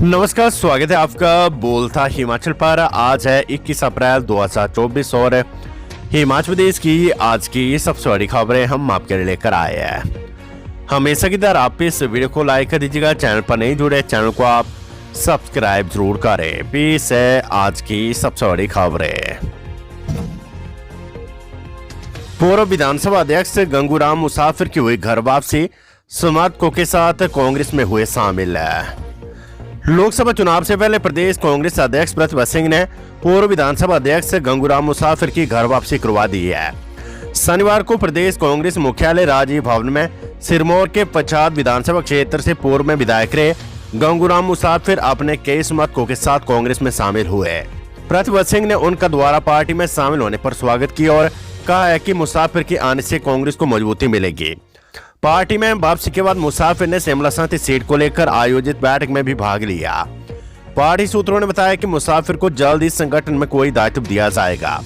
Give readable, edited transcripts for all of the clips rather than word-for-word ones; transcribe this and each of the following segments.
नमस्कार, स्वागत है आपका बोलता हिमाचल पर। आज है 21 अप्रैल 2024 और हिमाचल प्रदेश की आज की सबसे बड़ी खबरें हम आपके लिए लेकर आए हैं। हमेशा की तरह आप इस वीडियो को लाइक कर दीजिएगा। चैनल पर नहीं जुड़े, चैनल को आप सब्सक्राइब जरूर करें। पेश है आज की सबसे बड़ी खबरें। पूर्व विधानसभा अध्यक्ष गंगूराम मुसाफिर की हुई घर वापसी, समर्थकों के साथ कांग्रेस में हुए शामिल। लोकसभा चुनाव से पहले प्रदेश कांग्रेस अध्यक्ष प्रतिभा सिंह ने पूर्व विधानसभा अध्यक्ष गंगूराम मुसाफिर की घर वापसी करवा दी है। शनिवार को प्रदेश कांग्रेस मुख्यालय राजीव भवन में सिरमौर के पच्छाद विधानसभा क्षेत्र से पूर्व में विधायक रहे गंगूराम मुसाफिर अपने कई समर्थकों के साथ कांग्रेस में शामिल हुए। प्रतिभा सिंह ने उनका द्वारा पार्टी में शामिल होने पर स्वागत किया और कहा है कि मुसाफिर के आने से कांग्रेस को मजबूती मिलेगी। पार्टी में वापसी के बाद मुसाफिर ने शिमला संसदीय सीट को लेकर आयोजित बैठक में भी भाग लिया। पार्टी सूत्रों ने बताया कि मुसाफिर को जल्द ही संगठन में कोई दायित्व दिया जाएगा।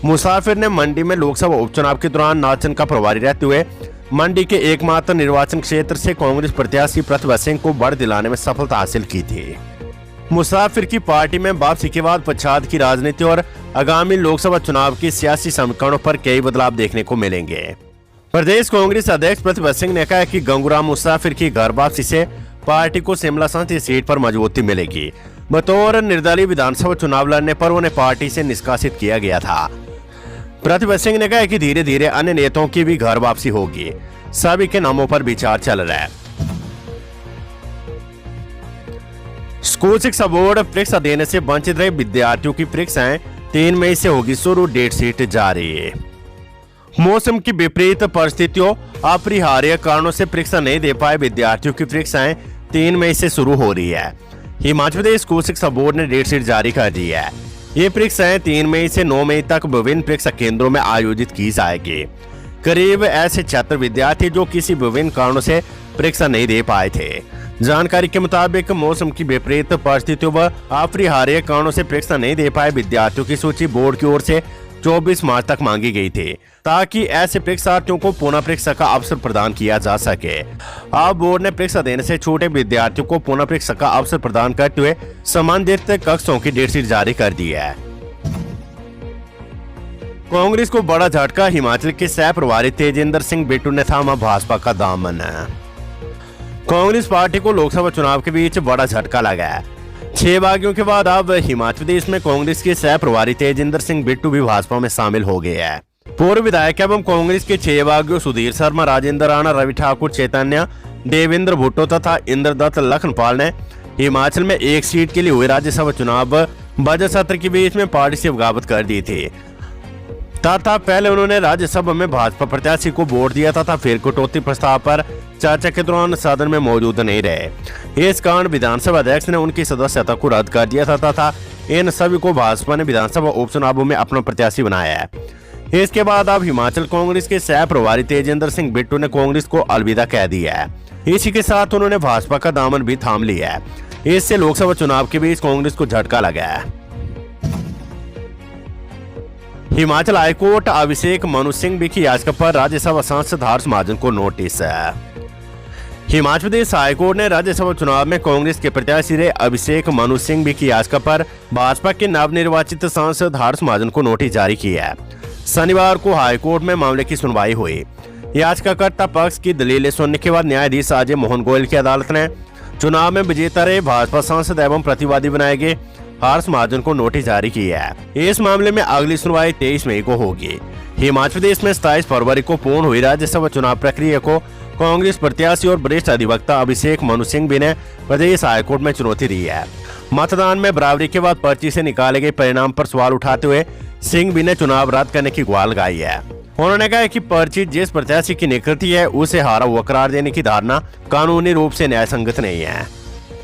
मुसाफिर ने मंडी में लोकसभा उपचुनाव के दौरान नाचन का प्रभारी रहते हुए मंडी के एकमात्र निर्वाचन क्षेत्र से कांग्रेस प्रत्याशी प्रतिभा सिंह को बढ़ दिलाने में सफलता हासिल की थी। मुसाफिर की पार्टी में वापसी के बाद पच्छाद की राजनीति और आगामी लोकसभा चुनाव के सियासी समीकरणों पर कई बदलाव देखने को मिलेंगे। प्रदेश कांग्रेस अध्यक्ष प्रतिभा सिंह ने कहा कि गंगूराम मुसाफिर की घर वापसी से पार्टी को शिमला संसदीय सीट पर मजबूती मिलेगी। बतौर निर्दलीय विधानसभा चुनाव लड़ने पर उन्हें पार्टी से निष्कासित किया गया था। प्रतिभा सिंह ने कहा कि धीरे धीरे अन्य नेताओं की भी घर वापसी होगी। सभी के नामों पर विचार चल रहा है। स्कूल शिक्षा बोर्ड परीक्षा देने से वंचित रहे विद्यार्थियों की परीक्षाएं 3 मई से होगी शुरू, डेट शीट जारी है। मौसम की विपरीत परिस्थितियों, अपरिहार्य कारणों से परीक्षा नहीं दे पाए विद्यार्थियों की परीक्षाएं 3 मई से शुरू हो रही है। हिमाचल प्रदेश स्कूल शिक्षा बोर्ड ने डेट शीट जारी कर दी है। ये परीक्षाएं 3 मई से 9 मई तक विभिन्न परीक्षा केंद्रों में आयोजित की जाएगी। करीब ऐसे छात्र विद्यार्थी जो किसी विभिन्न कारणों से परीक्षा नहीं दे पाए थे। जानकारी के मुताबिक मौसम की विपरीत परिस्थितियों व अपरिहार्य कारणों से परीक्षा नहीं दे पाए विद्यार्थियों की सूची बोर्ड की ओर से 24 मार्च तक मांगी गई थी, ताकि ऐसे परीक्षार्थियों को पुनः परीक्षा का अवसर प्रदान किया जा सके। अब बोर्ड ने परीक्षा देने से छूटे विद्यार्थियों को पुनः परीक्षा का अवसर प्रदान करते हुए संबंधित कक्षों की डेट शीट जारी कर दी है। कांग्रेस को बड़ा झटका, हिमाचल के सह प्रभारी तेजिंदर सिंह बिट्टू ने थामा भाजपा का दामन। कांग्रेस पार्टी को लोकसभा चुनाव के बीच बड़ा झटका लगा है। 6 बागियों के बाद अब हिमाचल प्रदेश में कांग्रेस के सह प्रभारी तेजिंदर सिंह बिट्टू भी भाजपा में शामिल हो गए हैं। पूर्व विधायक एवं कांग्रेस के 6 बागियों सुधीर शर्मा, राजेंद्र राणा, रवि ठाकुर, चैतन्य, देवेंद्र भुट्टो तथा इंद्रदत्त लखनपाल ने हिमाचल में एक सीट के लिए हुए राज्यसभा चुनाव बजट सत्र के बीच में पार्टी से अवगत कर दी थी तथा पहले उन्होंने राज्यसभा में भाजपा प्रत्याशी को वोट दिया तथा फिर कटौती प्रस्ताव पर चर्चा के दौरान सदन में मौजूद नहीं रहे। इस कारण विधानसभा अध्यक्ष ने उनकी सदस्यता को रद्द कर दिया था तथा इन सभी को भाजपा ने विधानसभा उपचुनावों में अपना प्रत्याशी बनाया है। इसके बाद अब हिमाचल कांग्रेस के सह प्रभारी तेजिंदर सिंह बिट्टू ने कांग्रेस को अलविदा कह दिया है। इसी के साथ उन्होंने भाजपा का दामन भी थाम लिया है। इससे लोकसभा चुनाव के बीच कांग्रेस को झटका लगा है। हिमाचल हाईकोर्ट अभिषेक मनु सिंह की याचिका पर राज्यसभा सांसद हर्ष महाजन को नोटिस है। हिमाचल प्रदेश हाईकोर्ट ने राज्यसभा चुनाव में कांग्रेस के प्रत्याशी रहे अभिषेक मनु सिंह की याचिका पर भाजपा के नवनिर्वाचित सांसद हर्ष महाजन को नोटिस जारी किया है। शनिवार को हाईकोर्ट में मामले की सुनवाई हुई। याचिकाकर्ता पक्ष की दलीलें सुनने के बाद न्यायाधीश अजय मोहन गोयल की अदालत ने चुनाव में विजेता रहे भाजपा सांसद एवं प्रतिवादी बनाए गए हर्ष महाजन को नोटिस जारी किया है। इस मामले में अगली सुनवाई 23 मई को होगी। हिमाचल प्रदेश में 27 फरवरी को पूर्ण हुई राज्यसभा चुनाव प्रक्रिया को कांग्रेस प्रत्याशी और वरिष्ठ अधिवक्ता अभिषेक मनु सिंह ने प्रदेश हाईकोर्ट में चुनौती दी है। मतदान में बराबरी के बाद पर्ची से निकाले गए परिणाम पर सवाल उठाते हुए सिंह ने चुनाव रद्द करने की गुहार लगाई है। उन्होंने कहा कि पर्ची जिस प्रत्याशी की निकलती है उसे हारा हुआ करार देने की धारणा कानूनी रूप से न्यायसंगत नहीं है।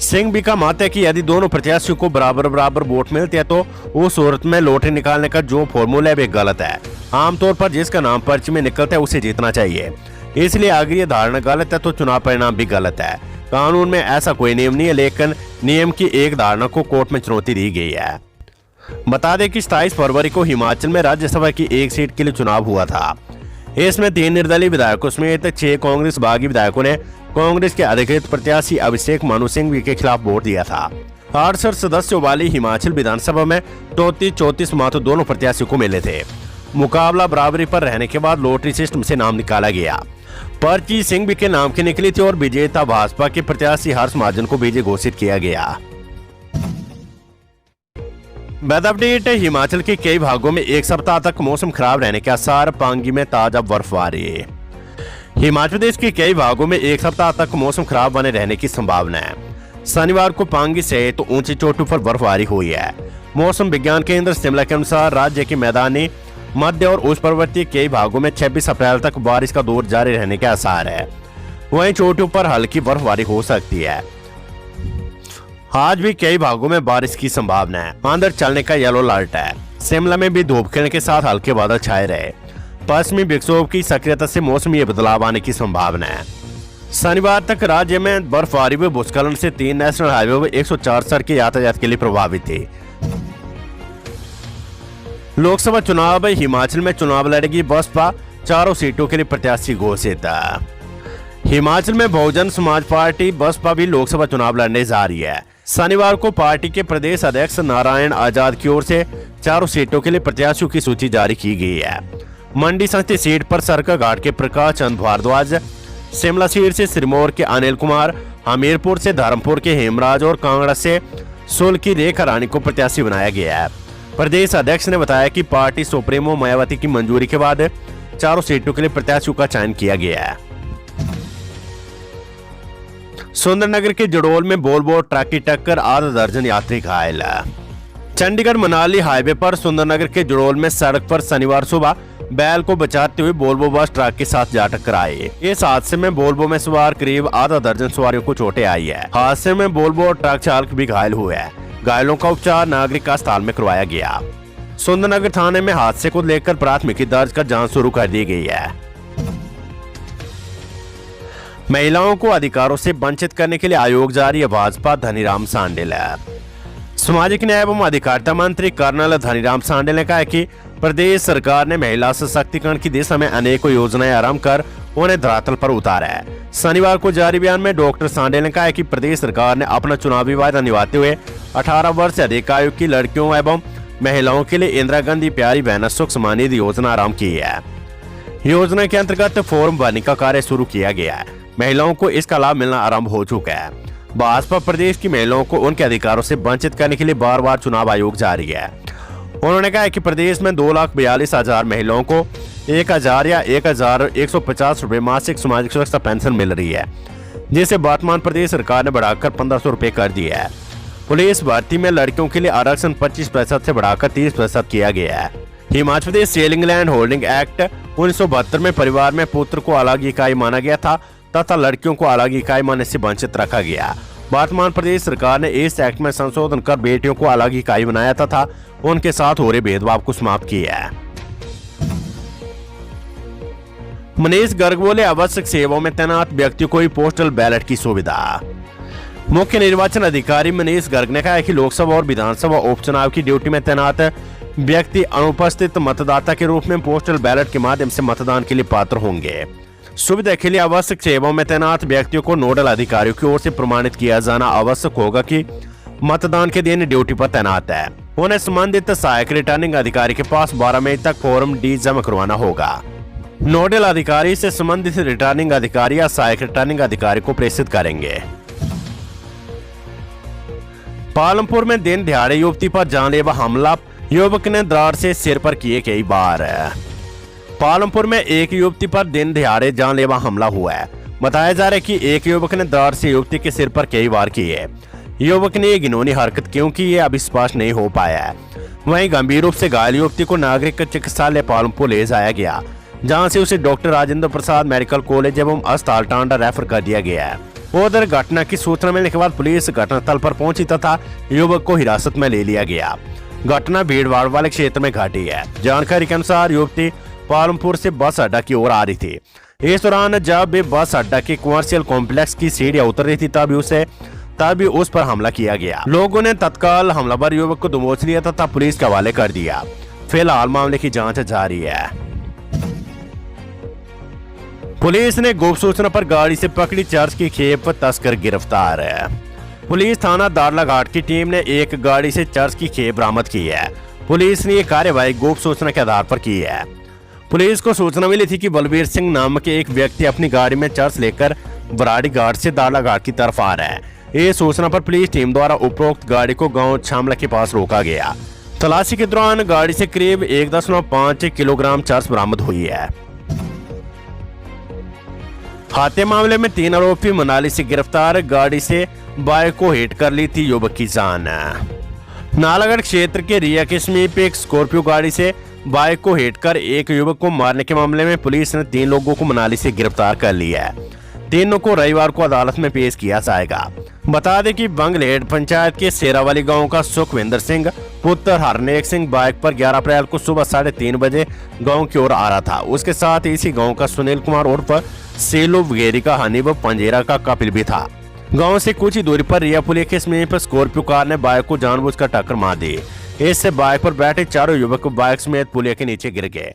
सिंह का मत है कि यदि दोनों प्रत्याशियों को बराबर वोट मिलते हैं तो उस सूरत में लॉटरी निकालने का जो फॉर्मूला है वे गलत है। आमतौर पर जिसका नाम पर्ची में निकलता है उसे जीतना चाहिए। इसलिए अगर ये धारणा गलत है तो चुनाव परिणाम भी गलत है। कानून में ऐसा कोई नियम नहीं है, लेकिन नियम की एक धारणा को कोर्ट में चुनौती दी गई है। बता दें कि 27 फरवरी को हिमाचल में राज्यसभा की एक सीट के लिए चुनाव हुआ था। इसमें 3 निर्दलीय विधायकों समेत 6 कांग्रेस बागी विधायकों ने कांग्रेस के अधिकृत प्रत्याशी अभिषेक मनु सिंघवी के खिलाफ वोट दिया था। 68 सदस्यों वाली हिमाचल विधानसभा में 34 मत दोनों प्रत्याशियों को मिले थे। मुकाबला बराबरी पर रहने के बाद लॉटरी सिस्टम से नाम निकाला गया। पर्ची सिंघवी के नाम की निकली थी और विजेता भाजपा के प्रत्याशी हर्ष महाजन को विजयी घोषित किया गया। Weather update. हिमाचल के कई भागों में एक सप्ताह तक मौसम खराब रहने के आसार, पांगी में ताजा बर्फबारी। हिमाचल प्रदेश के कई भागों में एक सप्ताह तक मौसम खराब बने रहने की संभावना है। शनिवार को पांगी से तो ऊंची चोटियों पर बर्फबारी हुई है। मौसम विज्ञान केंद्र शिमला के अनुसार राज्य के मैदानी, मध्य और उच्च पर्वतीय कई भागों में 26 अप्रैल तक बारिश का दौर जारी रहने के आसार है। वहीं चोटियों पर हल्की बर्फबारी हो सकती है। आज भी कई भागों में बारिश की संभावना है। आंधी चलने का येलो अलर्ट है। शिमला में भी धूप खिलने के साथ हल्के बादल छाए रहे। पश्चिमी विक्षोभ की सक्रियता से मौसमी बदलाव आने की संभावना है। शनिवार तक राज्य में बर्फबारी व भूस्खलन से 3 नेशनल हाईवे व 104 सड़कें यातायात के लिए प्रभावित थी। लोकसभा चुनाव। हिमाचल में चुनाव लड़ेगी बसपा, 4 सीटों के लिए प्रत्याशी घोषित। हिमाचल में बहुजन समाज पार्टी बसपा भी लोकसभा चुनाव लड़ने जा रही है। शनिवार को पार्टी के प्रदेश अध्यक्ष नारायण आजाद की ओर से 4 सीटों के लिए प्रत्याशियों की सूची जारी की गई है। मंडी संसदीय सीट पर सरकाघाट के प्रकाश चंद भारद्वाज, शिमला सीट से सिरमौर के अनिल कुमार, हमीरपुर से धर्मपुर के हेमराज और कांगड़ा से सुल की रेखा रानी को प्रत्याशी बनाया गया है। प्रदेश अध्यक्ष ने बताया कि पार्टी सुप्रीमो मायावती की मंजूरी के बाद 4 सीटों के लिए प्रत्याशियों का चयन किया गया है। सुंदरनगर के जड़ोल में वोल्वो ट्रक की टक्कर, आधा दर्जन यात्री घायल। चंडीगढ़ मनाली हाईवे पर सुंदरनगर के जड़ोल में सड़क पर शनिवार सुबह बैल को बचाते हुए वोल्वो बस ट्रक के साथ जा टकराई। इस हादसे में वोल्वो में सवार करीब आधा दर्जन सवारियों को चोटें आई है। हादसे में वोल्वो और ट्रक चालक भी घायल हुए हैं। घायलों का उपचार नागरिक अस्पताल में करवाया गया। सुंदरनगर थाने में हादसे को लेकर प्राथमिकी दर्ज कर जांच शुरू कर दी गई है। महिलाओं को अधिकारों से वंचित करने के लिए आयोग जारी है। भाजपा धनीराम सांडेल। सामाजिक न्याय एवं अधिकारिता मंत्री कर्नल धनीराम सांडेल ने कहा है कि प्रदेश सरकार ने महिला सशक्तिकरण की दिशा में अनेकों योजनाएं आरंभ कर उन्हें धरातल पर उतारा है। शनिवार को जारी बयान में डॉक्टर सांडेल ने कहा है कि प्रदेश सरकार ने अपना चुनावी वायदा निभाते हुए 18 वर्ष से अधिक आयु की लड़कियों एवं महिलाओं के लिए इंदिरा गांधी प्यारी बहन सुख सम्मानिधि योजना आरंभ की है। योजना के अंतर्गत फॉर्म भरने का कार्य शुरू किया गया है। महिलाओं को इसका लाभ मिलना आरंभ हो चुका है। भाजपा प्रदेश की महिलाओं को उनके अधिकारों से वंचित करने के लिए बार बार चुनाव आयोग जारी है। उन्होंने कहा कि प्रदेश में 2,42,000 महिलाओं को 1,000 या 1,150 रुपए मासिक सामाजिक सुरक्षा पेंशन मिल रही है, जिसे वर्तमान प्रदेश सरकार ने बढ़ाकर 1,500 रुपए कर दिया है। पुलिस भर्ती में लड़कियों के लिए आरक्षण 25% से बढ़ाकर 30% किया गया है। Himachal Pradesh selling land holding act 1972 में परिवार में पुत्र को अलग इकाई माना गया था तथा लड़कियों को अलग इकाई मानने से वंचित रखा गया। वर्तमान प्रदेश सरकार ने इस एक्ट में संशोधन कर बेटियों को अलग इकाई बनाया तथा उनके साथ हो रहे भेदभाव को समाप्त किया है। मनीष गर्ग बोले, आवश्यक सेवाओं में तैनात व्यक्तियों को ही पोस्टल बैलेट की सुविधा। मुख्य निर्वाचन अधिकारी मनीष गर्ग ने कहा है कि लोकसभा और विधानसभा उपचुनाव की ड्यूटी में तैनात व्यक्ति अनुपस्थित मतदाता के रूप में पोस्टल बैलेट के माध्यम से मतदान के लिए पात्र होंगे। सुविधा के लिए आवश्यक सेवाओं में तैनात व्यक्तियों को नोडल अधिकारियों की ओर से प्रमाणित किया जाना आवश्यक होगा कि मतदान के दिन ड्यूटी पर तैनात है। उन्हें संबंधित सहायक रिटर्निंग अधिकारी के पास 12 मई तक फॉर्म डी जमा करवाना होगा। नोडल अधिकारी से संबंधित रिटर्निंग अधिकारी या सहायक रिटर्निंग अधिकारी को प्रेषित करेंगे। पालमपुर में दिन दिहाड़े युवती पर जानलेवा हमला, युवक ने दरार से सिर पर किए कई बार। पालमपुर में एक युवती पर दिन दिहाड़े जानलेवा हमला हुआ है। बताया जा रहा है कि एक युवक ने दरार से युवती के सिर पर कई बार किए। युवक ने ये घिनौनी हरकत क्यों की, ये अभी स्पष्ट नहीं हो पाया है। वहीं गंभीर रूप से घायल युवती को नागरिक चिकित्सालय पालमपुर ले जाया गया, जहां से उसे doctor Rajendra Prasad medical college एवं अस्पताल टांडा रेफर कर दिया गया है। उधर घटना की सूचना मिलने के बाद पुलिस घटनास्थल पर पहुंची तथा युवक को हिरासत में ले लिया गया। घटना भीड़ भाड़ वाले क्षेत्र में घटी है। जानकारी के अनुसार युवती पालमपुर से बस अड्डा की ओर आ रही थी। इस दौरान जब वे बस अड्डा के कमर्शियल कॉम्प्लेक्स की सीढ़ियां उतर रही थी तभी उस पर हमला किया गया। लोगों ने तत्काल हमलावर युवक को दबोच लिया तथा पुलिस के हवाले कर दिया। फिलहाल मामले की जांच जारी है। पुलिस ने गुप्त सूचना पर गाड़ी से पकड़ी चर्च की खेप तस्कर गिरफ्तार है। पुलिस थाना दाड़ला घाट की टीम ने एक गाड़ी से चर्च की खेप बरामद की है। पुलिस ने ये कार्यवाही गुप्त सूचना के आधार पर की है। पुलिस को सूचना मिली थी कि बलबीर सिंह नामक एक व्यक्ति अपनी गाड़ी में चर्च लेकर बराड़ी घाट से दाड़ला घाट की तरफ आ रहा है। ये सूचना पर पुलिस टीम द्वारा उपरोक्त गाड़ी को गांव छामला के पास रोका गया। तलाशी के दौरान गाड़ी से करीब 1.5 किलोग्राम चर्च बरामद हुई है। हत्या मामले में 3 आरोपी मनाली से गिरफ्तार। गाड़ी से बाइक को हिट कर ली थी युवक की जान। नालागढ़ क्षेत्र के रिया के समीप एक स्कॉर्पियो गाड़ी से बाइक को हिट कर एक युवक को मारने के मामले में पुलिस ने 3 लोगों को मनाली से गिरफ्तार कर लिया है। तीनों को रविवार को अदालत में पेश किया जाएगा। बता दें कि बंगलेड पंचायत के सेरावाली गांव का सुखविंदर सिंह पुत्र हरनेक सिंह बाइक पर 11 अप्रैल को सुबह 3:30 बजे गांव की ओर आ रहा था। उसके साथ इसी गांव का सुनील कुमार उर्फ सेलू वगेरी का हनीफ पंजेरा का कपिल भी था। गांव से कुछ ही दूरी पर रिया पुलिया के समीप स्कॉर्पियो कार ने बाइक को जानबूझकर टक्कर मार दी। इससे बाइक पर बैठे चारों युवक बाइक समेत पुलिया के नीचे गिर गए।